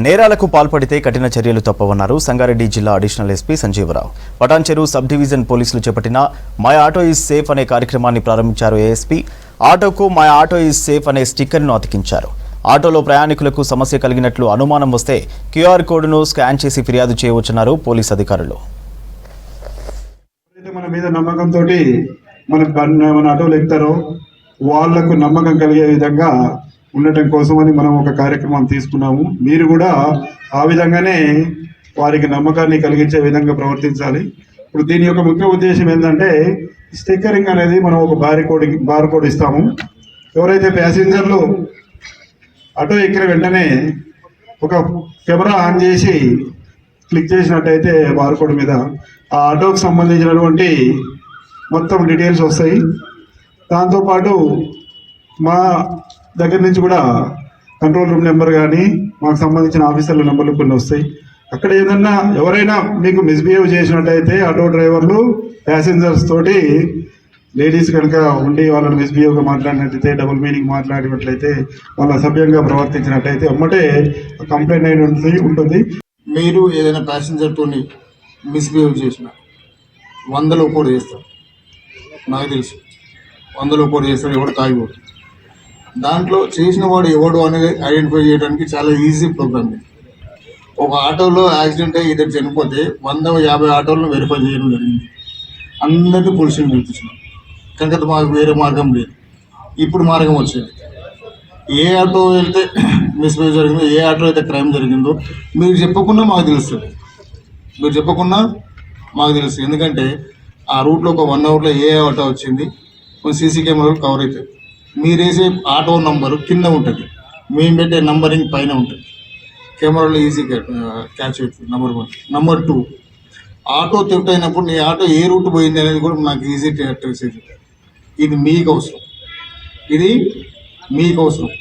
నేరాలకు పాల్పడితే కఠిన చర్యలు తప్పవన్నారు సంగారెడ్డి జిల్లా additional SP Sanjeevarao. Patancheru sub division పోలీసులు చేపట్టిన మై ఆటో ఈజ్ సేఫ్ అనే కార్యక్రమాన్ని ప్రారంభించారు ఏఎస్పీ. ఆటోకు మై ఆటో ఈజ్ సేఫ్ అనే స్టిక్కర్ను అతికించారు. ఆటోలో ప్రయాణికులకు సమస్య కలిగినట్లు అనుమానం వస్తే క్యూఆర్ కోడ్ను స్కాన్ చేసి ఫిర్యాదు చేయవచ్చన్నారు పోలీసు అధికారులు. మన మీద నమ్మకంతో మన ఆటోలు ఎక్కుతారో వాళ్లకు నమ్మకం కలిగే విధంగా ఉండటం కోసమని మనం ఒక కార్యక్రమం తీసుకున్నాము. మీరు కూడా ఆ విధంగానే వారికి నమ్మకాన్ని కలిగించే విధంగా ప్రవర్తించాలి. ఇప్పుడు దీని యొక్క ముఖ్య ఉద్దేశం ఏంటంటే స్టిక్కరింగ్ అనేది మనం ఒక బార్ కోడ్ ఇస్తాము. ఎవరైతే ప్యాసింజర్లు ఆటో ఎక్కిన వెంటనే ఒక కెమెరా ఆన్ చేసి క్లిక్ చేసినట్టయితే బార్ కోడ్ మీద ఆ ఆటోకి సంబంధించినటువంటి మొత్తం డీటెయిల్స్ వస్తాయి. దాంతోపాటు మా దగ్గర నుంచి కూడా కంట్రోల్ రూమ్ నెంబర్ కానీ మాకు సంబంధించిన ఆఫీసర్ల నెంబర్లు కొన్ని వస్తాయి. అక్కడ ఏదన్నా ఎవరైనా మీకు మిస్బిహేవ్ చేసినట్టయితే ఆటో డ్రైవర్లు ప్యాసింజర్స్ తోటి లేడీస్ కనుక ఉండి వాళ్ళని మిస్బిహేవ్గా మాట్లాడినట్లయితే, డబుల్ మీనింగ్ మాట్లాడినట్లయితే, వాళ్ళ అసభ్యంగా ప్రవర్తించినట్టయితే అమ్మటే కంప్లైంట్ అయిన ఉంటుంది. మీరు ఏదైనా ప్యాసింజర్తో మిస్బిహేవ్ చేసిన 100 కూడా చేస్తారు. నాకు తెలుసు 100 కూడా చేస్తారు. ఎవడు తాగిపోడు. దాంట్లో చేసిన వాడు ఎవడు అనేది ఐడెంటిఫై చేయడానికి చాలా ఈజీ ప్రోగ్రామ్. ఒక ఆటోలో యాక్సిడెంట్ అయ్యి ఇద్దరు చనిపోతే 150 ఆటోలను వెరిఫై చేయడం జరిగింది. అందరినీ పోలీసులు పిలిపించినాం. కనుక మాకు వేరే మార్గం లేదు. ఇప్పుడు మార్గం వచ్చింది. ఏ ఆటో వెళ్తే మిస్బిహేవ్ జరిగిందో, ఏ ఆటో అయితే క్రైమ్ జరిగిందో మీరు చెప్పకుండా మాకు తెలుస్తుంది. మీరు చెప్పకుండా మాకు తెలుస్తుంది. ఎందుకంటే ఆ రూట్లో ఒక 1 అవర్లో ఏ ఆటో వచ్చింది కొన్ని సీసీ కెమెరాలు కవర్ అవుతాయి. మీరు వేసే ఆటో నంబరు కింద ఉంటుంది, మేము పెట్టే నంబరింగ్ పైన ఉంటుంది. కెమెరాలో ఈజీ క్యాచ్ అవుతుంది. నెంబర్ 1. నెంబర్ 2, ఆటో థెఫ్ట్ అయినప్పుడు నీ ఆటో ఏ రూట్ పోయింది అనేది కూడా నాకు ఈజీ ట్రేస్ అవుతుంది. ఇది మీకు అవసరం.